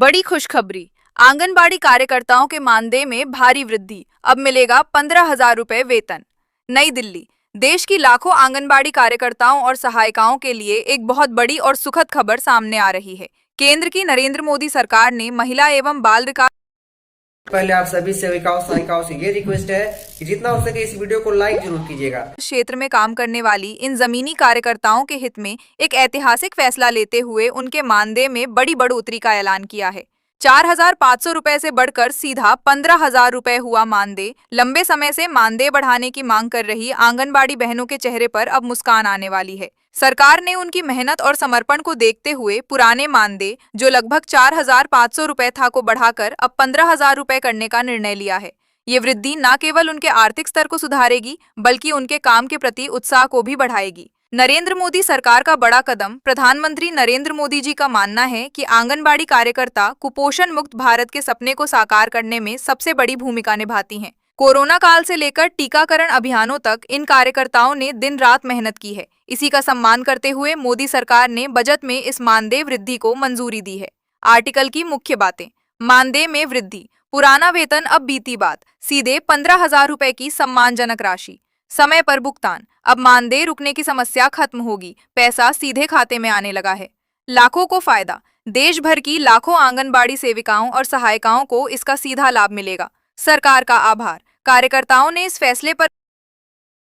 बड़ी खुशखबरी। आंगनबाड़ी कार्यकर्ताओं के मानदेय में भारी वृद्धि, अब मिलेगा 15,000 रुपए वेतन। नई दिल्ली। देश की लाखों आंगनबाड़ी कार्यकर्ताओं और सहायिकाओं के लिए एक बहुत बड़ी और सुखद खबर सामने आ रही है। केंद्र की नरेंद्र मोदी सरकार ने महिला एवं बाल विकास पहले आप सभी सेविकाओं सहायिकाओं से ये रिक्वेस्ट है कि जितना हो सके इस वीडियो को लाइक जरूर कीजिएगा। क्षेत्र में काम करने वाली इन जमीनी कार्यकर्ताओं के हित में एक ऐतिहासिक फैसला लेते हुए उनके मानदेय में बड़ी बढ़ोतरी का ऐलान किया है। 4,500 रुपए से बढ़कर सीधा 15,000 रुपए हुआ मानदेय। लंबे समय से मानदेय बढ़ाने की मांग कर रही आंगनबाड़ी बहनों के चेहरे पर अब मुस्कान आने वाली है। सरकार ने उनकी मेहनत और समर्पण को देखते हुए पुराने मानदेय, जो लगभग 4,500 रुपए था, को बढ़ाकर अब 15,000 रुपए करने का निर्णय लिया है। ये वृद्धि न केवल उनके आर्थिक स्तर को सुधारेगी, बल्कि उनके काम के प्रति उत्साह को भी बढ़ाएगी। नरेंद्र मोदी सरकार का बड़ा कदम। प्रधानमंत्री नरेंद्र मोदी जी का मानना है कि आंगनबाड़ी कार्यकर्ता कुपोषण मुक्त भारत के सपने को साकार करने में सबसे बड़ी भूमिका निभाती हैं। कोरोना काल से लेकर टीकाकरण अभियानों तक इन कार्यकर्ताओं ने दिन रात मेहनत की है। इसी का सम्मान करते हुए मोदी सरकार ने बजट में इस मानदेय वृद्धि को मंजूरी दी है। आर्टिकल की मुख्य बातें। मानदेय में वृद्धि। पुराना वेतन अब बीती बात, सीधे 15,000 रुपए की सम्मानजनक राशि। समय पर भुगतान। अब मानदेय रुकने की समस्या खत्म होगी, पैसा सीधे खाते में आने लगा है। लाखों को फायदा। देश भर की लाखों आंगनबाड़ी सेविकाओं और सहायिकाओं को इसका सीधा लाभ मिलेगा। सरकार का आभार। कार्यकर्ताओं ने इस फैसले पर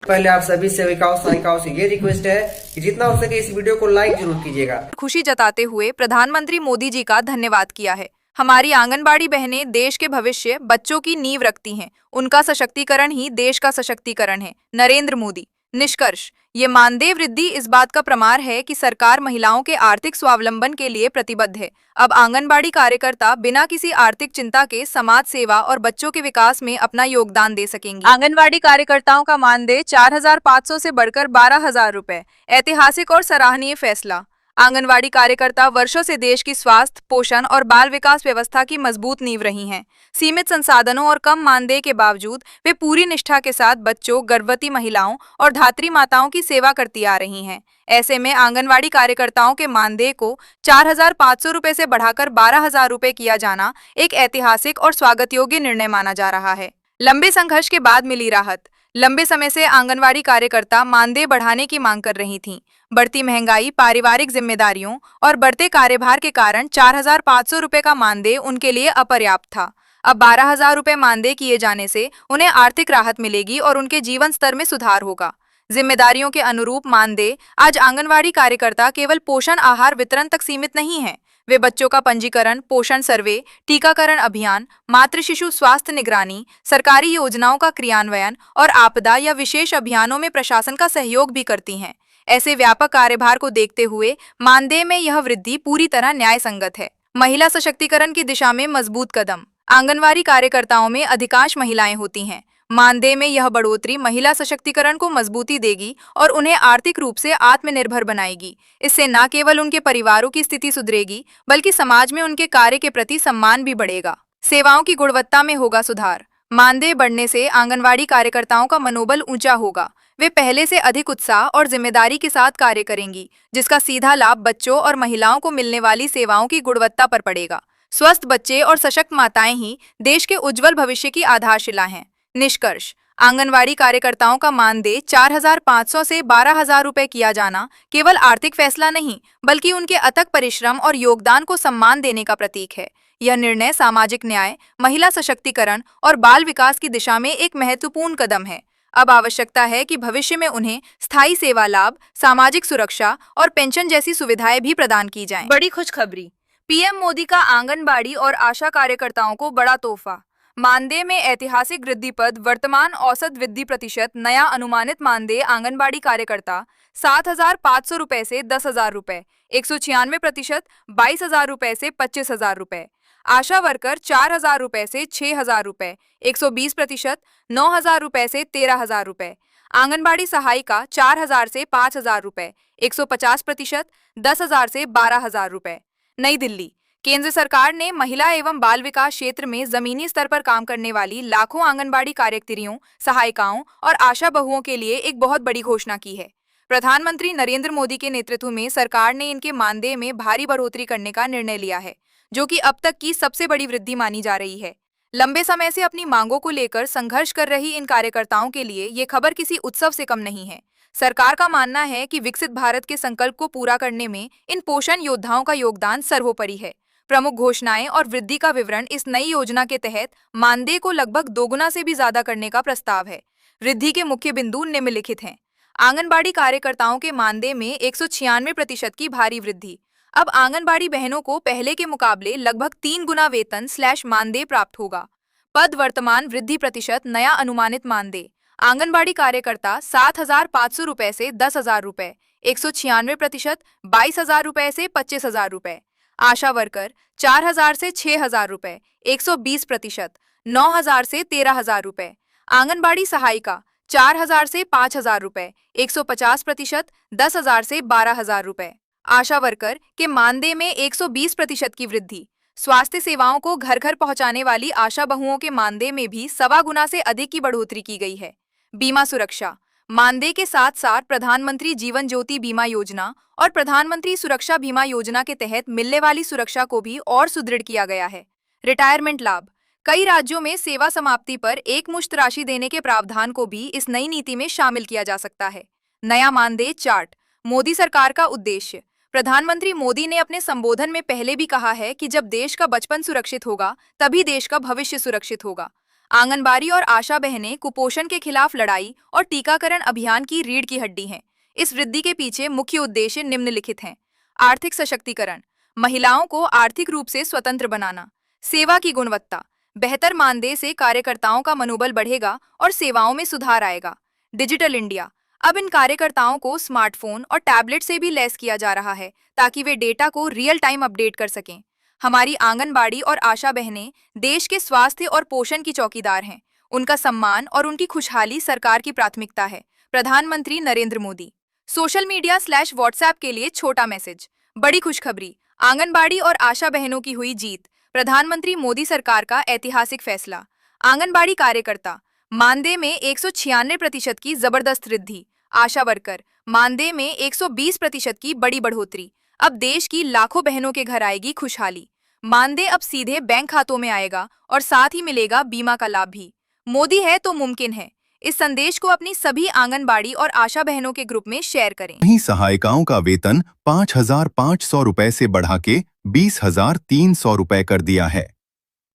पहले आप सभी सेविकाओं सहायिकाओं से ये रिक्वेस्ट है कि जितना हो सके इस वीडियो को लाइक जरूर कीजिएगा। खुशी जताते हुए प्रधानमंत्री मोदी जी का धन्यवाद किया है। हमारी आंगनबाड़ी बहनें देश के भविष्य, बच्चों की नींव रखती हैं। उनका सशक्तिकरण ही देश का सशक्तिकरण है। नरेंद्र मोदी। निष्कर्ष। ये मानदेय वृद्धि इस बात का प्रमाण है कि सरकार महिलाओं के आर्थिक स्वावलंबन के लिए प्रतिबद्ध है। अब आंगनबाड़ी कार्यकर्ता बिना किसी आर्थिक चिंता के समाज सेवा और बच्चों के विकास में अपना योगदान दे सकेंगी। आंगनबाड़ी कार्यकर्ताओं का मानदेय 4,500 से बढ़कर 12,000 रुपए। ऐतिहासिक और सराहनीय फैसला। आंगनवाड़ी कार्यकर्ता वर्षों से देश की स्वास्थ्य, पोषण और बाल विकास व्यवस्था की मजबूत नींव रही हैं। सीमित संसाधनों और कम मानदेय के बावजूद वे पूरी निष्ठा के साथ बच्चों, गर्भवती महिलाओं और धात्री माताओं की सेवा करती आ रही हैं। ऐसे में आंगनवाड़ी कार्यकर्ताओं के मानदेय को 4,500 रुपए से बढ़ाकर 12,000 रुपए किया जाना एक ऐतिहासिक और स्वागत योग्य निर्णय माना जा रहा है। लंबे संघर्ष के बाद मिली राहत। लंबे समय से आंगनवाड़ी कार्यकर्ता मानदेय बढ़ाने की मांग कर रही थीं। बढ़ती महंगाई, पारिवारिक जिम्मेदारियों और बढ़ते कार्यभार के कारण 4,500 रुपए का मानदेय उनके लिए अपर्याप्त था। अब 12,000 रुपए मानदेय किए जाने से उन्हें आर्थिक राहत मिलेगी और उनके जीवन स्तर में सुधार होगा। जिम्मेदारियों के अनुरूप मानदेय। आज आंगनवाड़ी कार्यकर्ता केवल पोषण आहार वितरण तक सीमित नहीं है। वे बच्चों का पंजीकरण, पोषण सर्वे, टीकाकरण अभियान, मातृ शिशु स्वास्थ्य निगरानी, सरकारी योजनाओं का क्रियान्वयन और आपदा या विशेष अभियानों में प्रशासन का सहयोग भी करती हैं। ऐसे व्यापक कार्यभार को देखते हुए मानदेय में यह वृद्धि पूरी तरह न्याय संगत है। महिला सशक्तिकरण की दिशा में मजबूत कदम। आंगनवाड़ी कार्यकर्ताओं में अधिकांश महिलाएं होती हैं। मानदेय में यह बढ़ोतरी महिला सशक्तिकरण को मजबूती देगी और उन्हें आर्थिक रूप से आत्मनिर्भर बनाएगी। इससे न केवल उनके परिवारों की स्थिति सुधरेगी, बल्कि समाज में उनके कार्य के प्रति सम्मान भी बढ़ेगा। सेवाओं की गुणवत्ता में होगा सुधार। मानदेय बढ़ने से आंगनवाड़ी कार्यकर्ताओं का मनोबल ऊंचा होगा। वे पहले से अधिक उत्साह और जिम्मेदारी के साथ कार्य करेंगी, जिसका सीधा लाभ बच्चों और महिलाओं को मिलने वाली सेवाओं की गुणवत्ता पर पड़ेगा। स्वस्थ बच्चे और सशक्त माताएं ही देश के उज्जवल भविष्य की आधारशिला हैं। निष्कर्ष। आंगनवाड़ी कार्यकर्ताओं का मानदेय 4,500 से 12,000 रुपए किया जाना केवल आर्थिक फैसला नहीं, बल्कि उनके अथक परिश्रम और योगदान को सम्मान देने का प्रतीक है। यह निर्णय सामाजिक न्याय, महिला सशक्तिकरण और बाल विकास की दिशा में एक महत्वपूर्ण कदम है। अब आवश्यकता है कि भविष्य में उन्हें स्थायी सेवा लाभ, सामाजिक सुरक्षा और पेंशन जैसी सुविधाएं भी प्रदान की जाएं। बड़ी खुशखबरी। पीएम मोदी का आंगनबाड़ी और आशा कार्यकर्ताओं को बड़ा तोहफा। मानदेय में ऐतिहासिक वृद्धि पद। वर्तमान औसत वृद्धि प्रतिशत। नया अनुमानित मानदेय आंगनबाड़ी कार्यकर्ता 7,500 रुपए से 10,000 रुपए। 196%। 22,000 रुपए से 25,000 रुपए। आशा वर्कर 4,000 रुपए से 6,000 रुपए। 120%। 9,000 रुपए से 13,000 रुपए। आंगनबाड़ी सहायिका 4,000 से 5,000 रुपए। 150%। 10,000 से 12,000 रुपए। नई दिल्ली। केंद्र सरकार ने महिला एवं बाल विकास क्षेत्र में जमीनी स्तर पर काम करने वाली लाखों आंगनबाड़ी कार्यकर्तियों, सहायिकाओं और आशा बहुओं के लिए एक बहुत बड़ी घोषणा की है। प्रधानमंत्री नरेंद्र मोदी के नेतृत्व में सरकार ने इनके मानदेय में भारी बढ़ोतरी करने का निर्णय लिया है, जो कि अब तक की सबसे बड़ी वृद्धि मानी जा रही है। लंबे समय से अपनी मांगों को लेकर संघर्ष कर रही इन कार्यकर्ताओं के लिए ये खबर किसी उत्सव से कम नहीं है। सरकार का मानना है कि विकसित भारत के संकल्प को पूरा करने में इन पोषण योद्धाओं का योगदान सर्वोपरि है। प्रमुख घोषणाएं और वृद्धि का विवरण इस नई योजना के तहत मानदेय को लगभग दोगुना से भी ज्यादा करने का प्रस्ताव है। वृद्धि के मुख्य बिंदु निम्नलिखित हैं। आंगनबाड़ी कार्यकर्ताओं के मानदेय में 196% की भारी वृद्धि। अब आंगनबाड़ी बहनों को पहले के मुकाबले लगभग 3 गुना वेतन/मानदेय प्राप्त होगा। पद वर्तमान वृद्धि प्रतिशत नया अनुमानित मानदेय। आंगनबाड़ी कार्यकर्ता 7,500 रुपए से 10,000 रुपए, 196% 22,000 रुपए से 25,000 रुपए। आशा वर्कर 4,000 से 6,000 रुपए, 120%, 9,000 से 13,000 रुपए। आंगनबाड़ी सहायिका 4,000 से 5,000 रुपए, 150%, 10,000 से 12,000 रुपए। आशा वर्कर के मानदेय में 120% की वृद्धि। स्वास्थ्य सेवाओं को घर घर पहुंचाने वाली आशा बहुओं के मानदेय में भी 1.25 गुना से अधिक की बढ़ोतरी की गई है। बीमा सुरक्षा मानदेय के साथ साथ प्रधानमंत्री जीवन ज्योति बीमा योजना और प्रधानमंत्री सुरक्षा बीमा योजना के तहत मिलने वाली सुरक्षा को भी और सुदृढ़ किया गया है। रिटायरमेंट लाभ कई राज्यों में सेवा समाप्ति पर एकमुश्त राशि देने के प्रावधान को भी इस नई नीति में शामिल किया जा सकता है। नया मानदेय चार्ट मोदी सरकार का उद्देश्य। प्रधानमंत्री मोदी ने अपने संबोधन में पहले भी कहा है कि जब देश का बचपन सुरक्षित होगा तभी देश का भविष्य सुरक्षित होगा। आंगनबाड़ी और आशा बहनें कुपोषण के खिलाफ लड़ाई और टीकाकरण अभियान की रीढ़ की हड्डी हैं। इस वृद्धि के पीछे मुख्य उद्देश्य निम्नलिखित हैं। आर्थिक सशक्तिकरण, महिलाओं को आर्थिक रूप से स्वतंत्र बनाना। सेवा की गुणवत्ता, बेहतर मानदेय से कार्यकर्ताओं का मनोबल बढ़ेगा और सेवाओं में सुधार आएगा। डिजिटल इंडिया, अब इन कार्यकर्ताओं को स्मार्टफोन और टैबलेट से भी लैस किया जा रहा है ताकि वे डेटा को रियल टाइम अपडेट कर सकें। हमारी आंगनबाड़ी और आशा बहनें देश के स्वास्थ्य और पोषण की चौकीदार हैं। उनका सम्मान और उनकी खुशहाली सरकार की प्राथमिकता है। प्रधानमंत्री नरेंद्र मोदी। सोशल मीडिया/व्हाट्सएप के लिए छोटा मैसेज। बड़ी खुशखबरी, आंगनबाड़ी और आशा बहनों की हुई जीत। प्रधानमंत्री मोदी सरकार का ऐतिहासिक फैसला। आंगनबाड़ी कार्यकर्ता मानदेय में 196% की जबरदस्त वृद्धि। आशा वर्कर मानदेय में 120% की बड़ी बढ़ोतरी। अब देश की लाखों बहनों के घर आएगी खुशहाली। मानदेय अब सीधे बैंक खातों में आएगा और साथ ही मिलेगा बीमा का लाभ भी। मोदी है तो मुमकिन है। इस संदेश को अपनी सभी आंगनबाड़ी और आशा बहनों के ग्रुप में शेयर करें। वहीं सहायिकाओं का वेतन 5,500 रुपए से बढ़ा के 20,300 रुपए कर दिया है।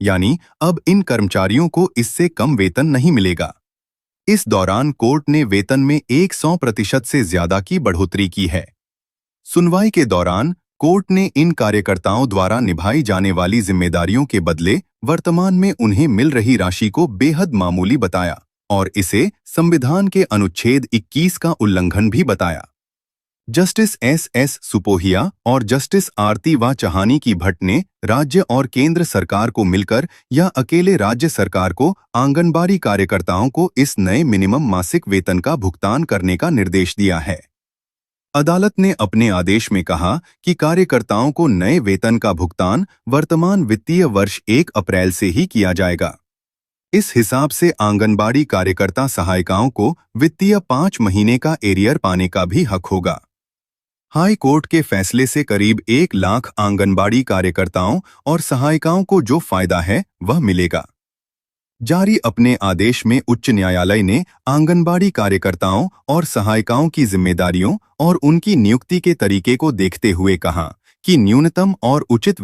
यानी अब इन कर्मचारियों को इससे कम वेतन नहीं मिलेगा। इस दौरान कोर्ट ने वेतन में 100% से ज्यादा की बढ़ोतरी की है। सुनवाई के दौरान कोर्ट ने इन कार्यकर्ताओं द्वारा निभाई जाने वाली जिम्मेदारियों के बदले वर्तमान में उन्हें मिल रही राशि को बेहद मामूली बताया और इसे संविधान के अनुच्छेद 21 का उल्लंघन भी बताया। जस्टिस एस सुपोहिया और जस्टिस आरती व चहानी की भट्ट ने राज्य और केंद्र सरकार को मिलकर या अकेले राज्य सरकार को आंगनबाड़ी कार्यकर्ताओं को इस नए मिनिमम मासिक वेतन का भुगतान करने का निर्देश दिया है। अदालत ने अपने आदेश में कहा कि कार्यकर्ताओं को नए वेतन का भुगतान वर्तमान वित्तीय वर्ष 1 अप्रैल से ही किया जाएगा। इस हिसाब से आंगनबाड़ी कार्यकर्ता सहायिकाओं को वित्तीय 5 महीने का एरियर पाने का भी हक होगा। हाई कोर्ट के फैसले से करीब 1 लाख आंगनबाड़ी कार्यकर्ताओं और सहायिकाओं को जो फायदा है वह मिलेगा। जारी अपने आदेश में उच्च न्यायालय ने आंगनबाड़ी कार्यकर्ताओं और सहायिकाओं की जिम्मेदारियों और उनकी नियुक्ति के तरीके को देखते हुए कहा कि न्यूनतम और उचित